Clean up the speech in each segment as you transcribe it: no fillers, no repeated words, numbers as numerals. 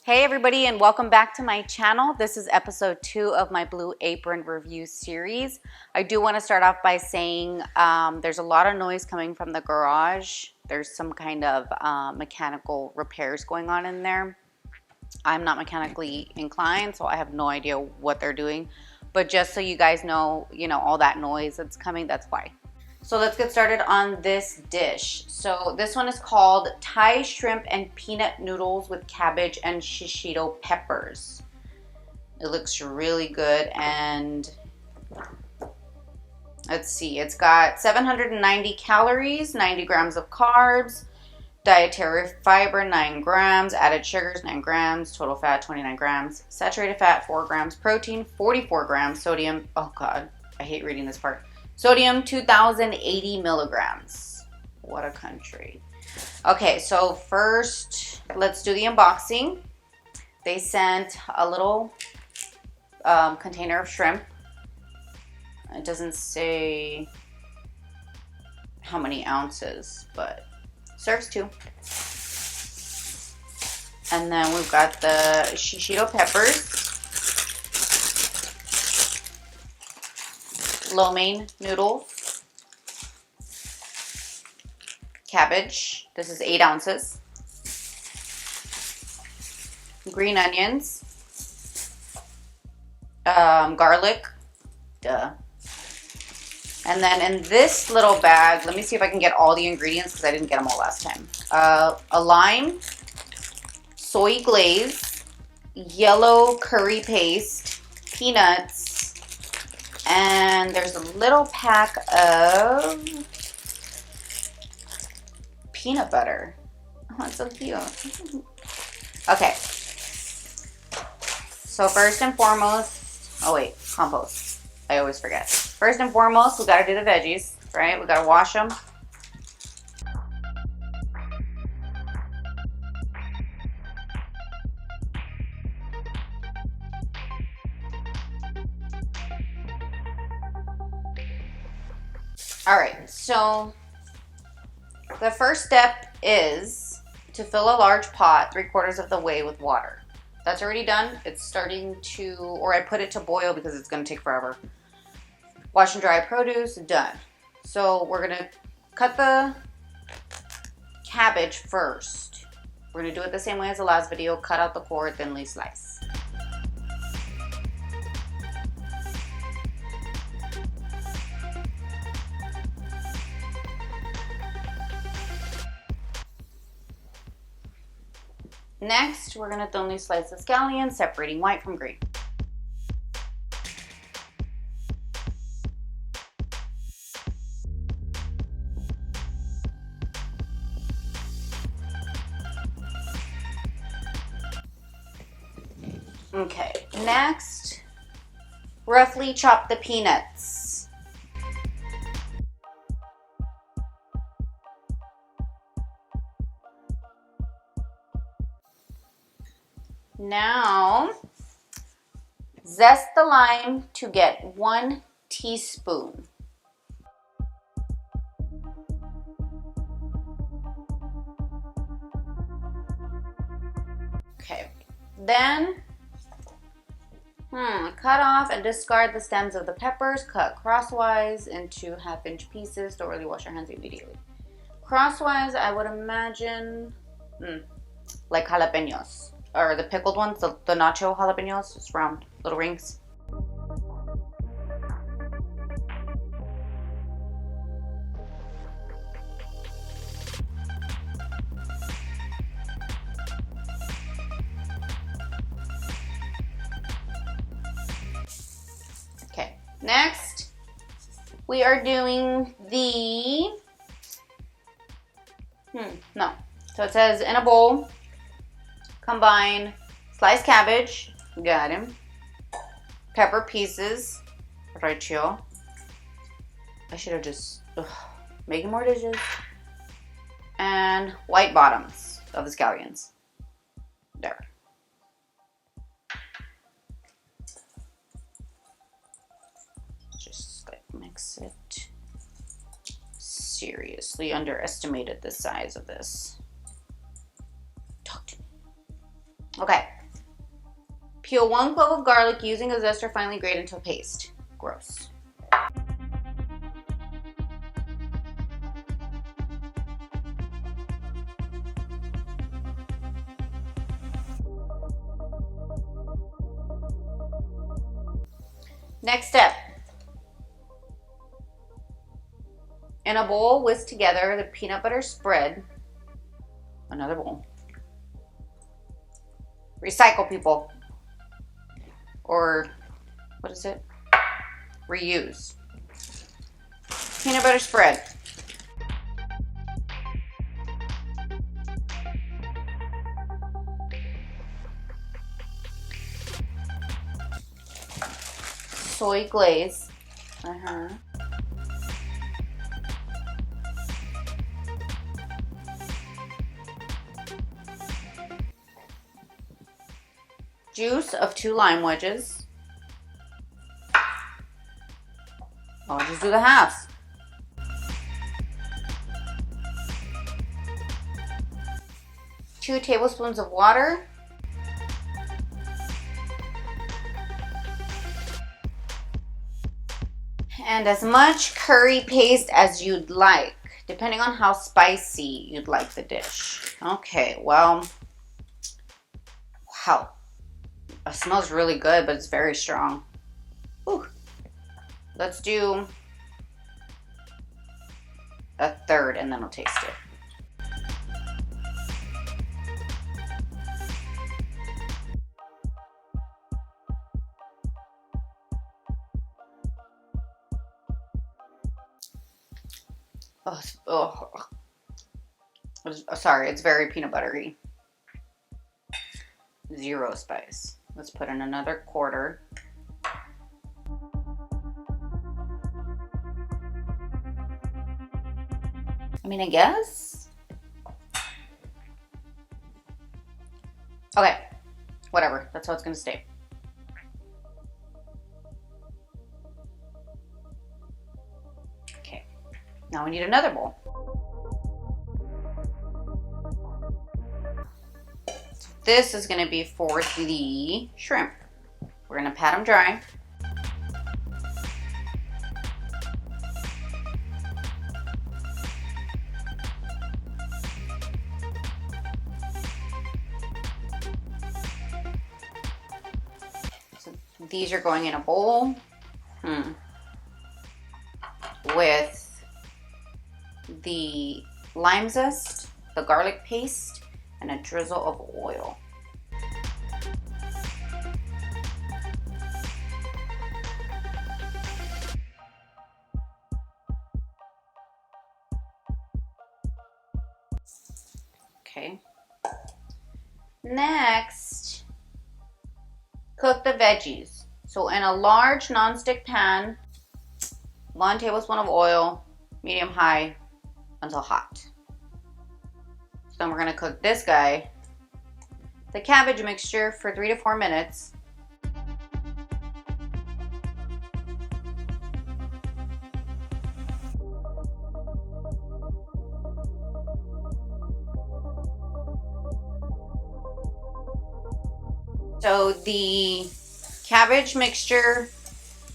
Hey everybody, and welcome back to my channel. This is episode 2 of my Blue Apron review series. I do want to start off by saying there's a lot of noise coming from the garage. There's some kind of mechanical repairs going on in there. I'm not mechanically inclined, so I have no idea what they're doing. But just so you guys know, all that noise that's coming, that's why. So let's get started on this dish. So this one is called Thai shrimp and peanut noodles with cabbage and shishito peppers. It looks really good, and let's see, it's got 790 calories, 90 grams of carbs, dietary fiber 9 grams, added sugars 9 grams, total fat 29 grams, saturated fat 4 grams, protein 44 grams, sodium, oh god, I hate reading this part. Sodium, 2,080 milligrams. What a country. Okay, so first, let's do the unboxing. They sent a little container of shrimp. It doesn't say how many ounces, but serves 2. And then we've got the shishito peppers. Lo mein noodles, cabbage, this is 8 ounces, green onions, garlic, duh. And then in this little bag, let me see if I can get all the ingredients because I didn't get them all last time. A lime, soy glaze, yellow curry paste, peanuts, and there's a little pack of peanut butter. Oh, it's so cute. Okay. So first and foremost, oh wait, compost. I always forget. First and foremost, we gotta do the veggies, right? We gotta wash them. All right, so the first step is to fill a large pot 3/4 of the way with water. That's already done. It's starting to, or I put it to boil because it's going to take forever. Wash and dry produce, done. So we're going to cut the cabbage first. We're going to do it the same way as the last video. Cut out the core, thinly slice. Next, we're going to thinly slice the scallions, separating white from green. Okay, next, roughly chop the peanuts. Now, zest the lime to get 1 teaspoon. Okay, then cut off and discard the stems of the peppers. Cut crosswise into 1/2-inch pieces. Don't really wash your hands immediately. Crosswise, I would imagine like jalapenos. Or the pickled ones, the nacho jalapenos, just round little rings. Okay, next we are doing the, no. So it says in a bowl, combine sliced cabbage, got him, pepper pieces, rachio. I should have just, making more dishes. And white bottoms of the scallions. There. Just like mix it. Seriously underestimated the size of this. Talk to me. Okay, Peel 1 clove of garlic using a zester, finely grate into a paste. Gross. Next step. In a bowl, whisk together the peanut butter spread. Another bowl. Recycle, people. Or, what is it? Reuse. Peanut butter spread. Soy glaze. Juice of 2 lime wedges. I'll just do the halves. Two tablespoons of water. And as much curry paste as you'd like, depending on how spicy you'd like the dish. Okay, well, wow. It smells really good, but it's very strong. Ooh. Let's do a third and then I'll taste it. Oh, sorry, it's very peanut buttery. Zero spice. Let's put in another quarter. I mean, I guess. Okay, whatever. That's how it's gonna stay. Okay, now we need another bowl. This is going to be for the shrimp. We're going to pat them dry. So these are going in a bowl with the lime zest, the garlic paste, and a drizzle of oil. Okay. Next, cook the veggies. So in a large nonstick pan, 1 tablespoon of oil, medium high, until hot. So then we're going to cook this guy, the cabbage mixture, for 3 to 4 minutes. So the cabbage mixture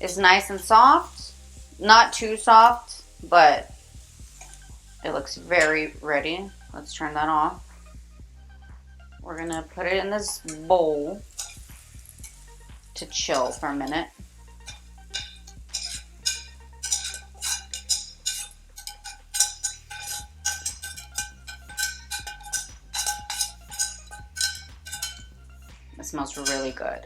is nice and soft, not too soft, but it looks very ready. Let's turn that off. We're gonna put it in this bowl to chill for a minute. It smells really good.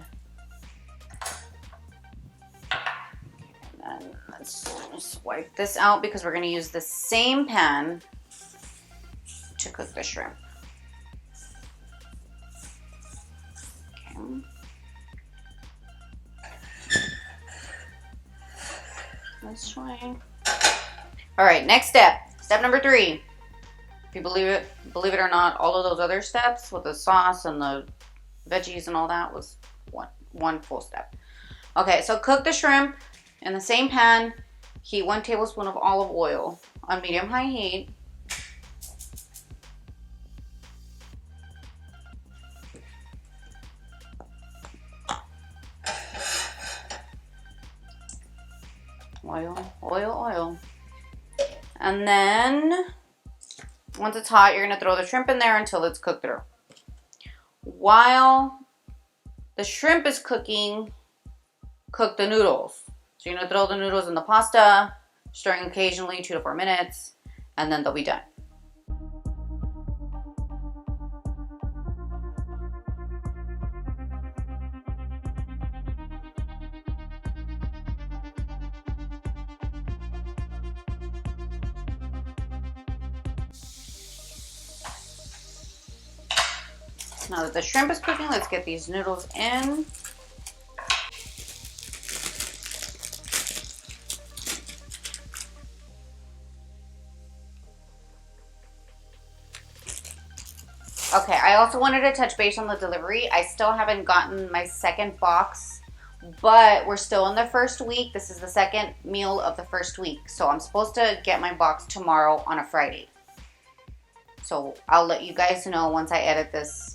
And then let's just wipe this out because we're gonna use the same pan to cook the shrimp. Okay. This way. All right, next step. Step number 3. If you believe it or not, all of those other steps with the sauce and the veggies and all that was one full step. Okay, so cook the shrimp in the same pan. Heat 1 tablespoon of olive oil on medium-high heat. Oil, oil, oil. And then once it's hot, you're going to throw the shrimp in there until it's cooked through. While the shrimp is cooking, cook the noodles. So you're going to throw the noodles in the pasta, stirring occasionally 2 to 4 minutes, and then they'll be done. Now that the shrimp is cooking, let's get these noodles in. Okay, I also wanted to touch base on the delivery. I still haven't gotten my second box, but we're still in the first week. This is the second meal of the first week. So I'm supposed to get my box tomorrow on a Friday. So I'll let you guys know once I edit this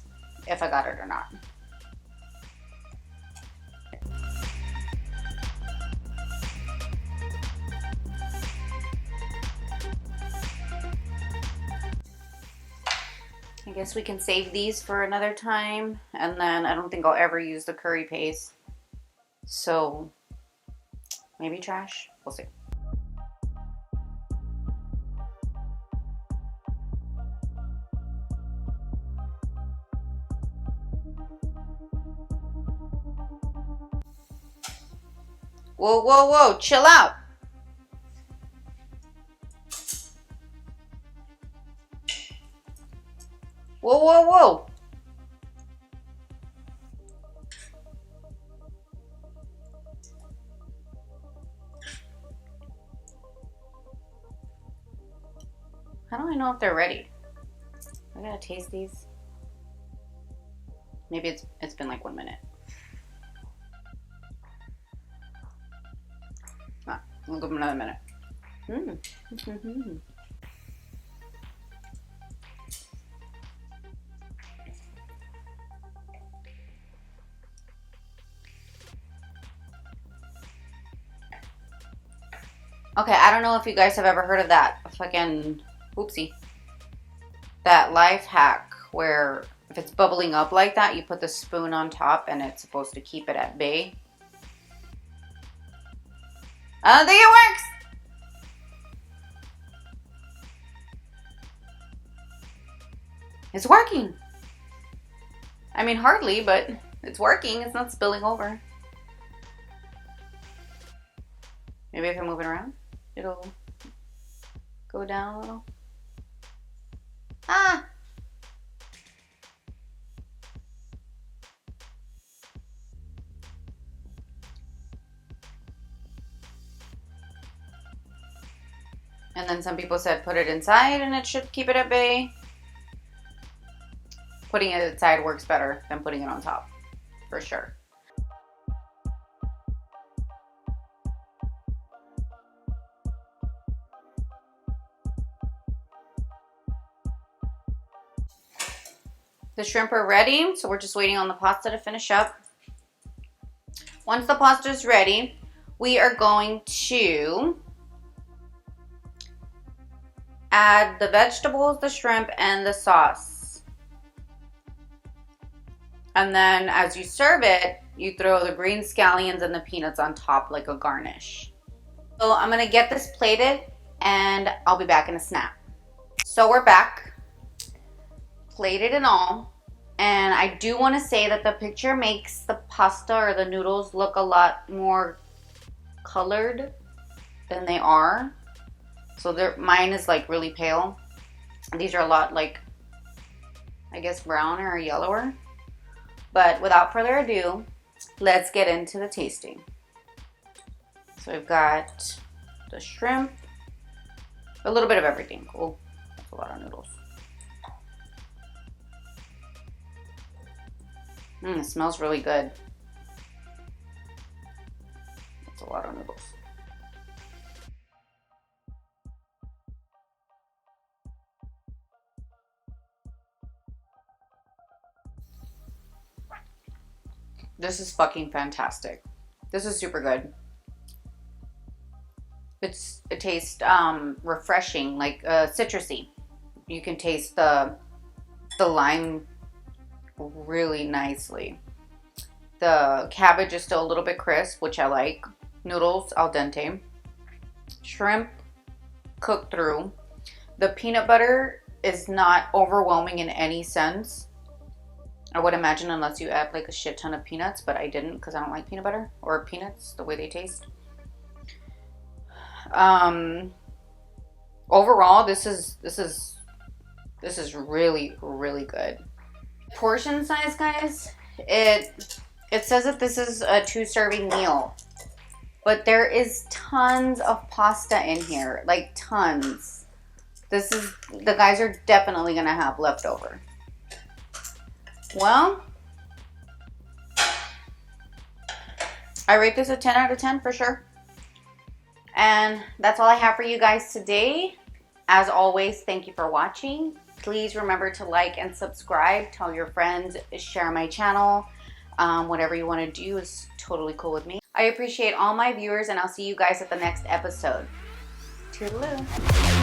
if I got it or not. I guess we can save these for another time, and then I don't think I'll ever use the curry paste. So maybe trash, we'll see. Whoa, whoa, whoa, chill out. Whoa, whoa, whoa. How do I know if they're ready? I gotta taste these. Maybe it's been like 1 minute. We'll give them another minute. Okay, I don't know if you guys have ever heard of that fucking, oopsie, that life hack where if it's bubbling up like that, you put the spoon on top and it's supposed to keep it at bay. I don't think it works. It's working. I mean, hardly, but it's working. It's not spilling over. Maybe if I move it around, it'll go down a little. Ah! And then some people said put it inside and it should keep it at bay. Putting it inside works better than putting it on top, for sure. The shrimp are ready, so we're just waiting on the pasta to finish up. Once the pasta is ready, we are going to add the vegetables, the shrimp, and the sauce. And then as you serve it, you throw the green scallions and the peanuts on top like a garnish. So I'm gonna get this plated and I'll be back in a snap. So we're back, plated and all. And I do want to say that the picture makes the pasta or the noodles look a lot more colored than they are. So mine is like really pale. These are a lot like, I guess, browner or yellower. But without further ado, let's get into the tasting. So we've got the shrimp, a little bit of everything. Cool, that's a lot of noodles. It smells really good. That's a lot of noodles. This is fucking fantastic. This is super good. It tastes refreshing, like citrusy. You can taste the lime really nicely. The cabbage is still a little bit crisp, which I like. Noodles al dente. Shrimp cooked through. The peanut butter is not overwhelming in any sense. I would imagine, unless you add like a shit ton of peanuts, but I didn't because I don't like peanut butter or peanuts the way they taste. Overall, this is really, really good. Portion size, guys, it says that this is a 2-serving meal, but there is tons of pasta in here, like tons. The guys are definitely gonna have leftover. Well, I rate this a 10 out of 10 for sure. And that's all I have for you guys today. As always, thank you for watching. Please remember to like and subscribe. Tell your friends, share my channel. Whatever you want to do is totally cool with me. I appreciate all my viewers, and I'll see you guys at the next episode. Toodaloo.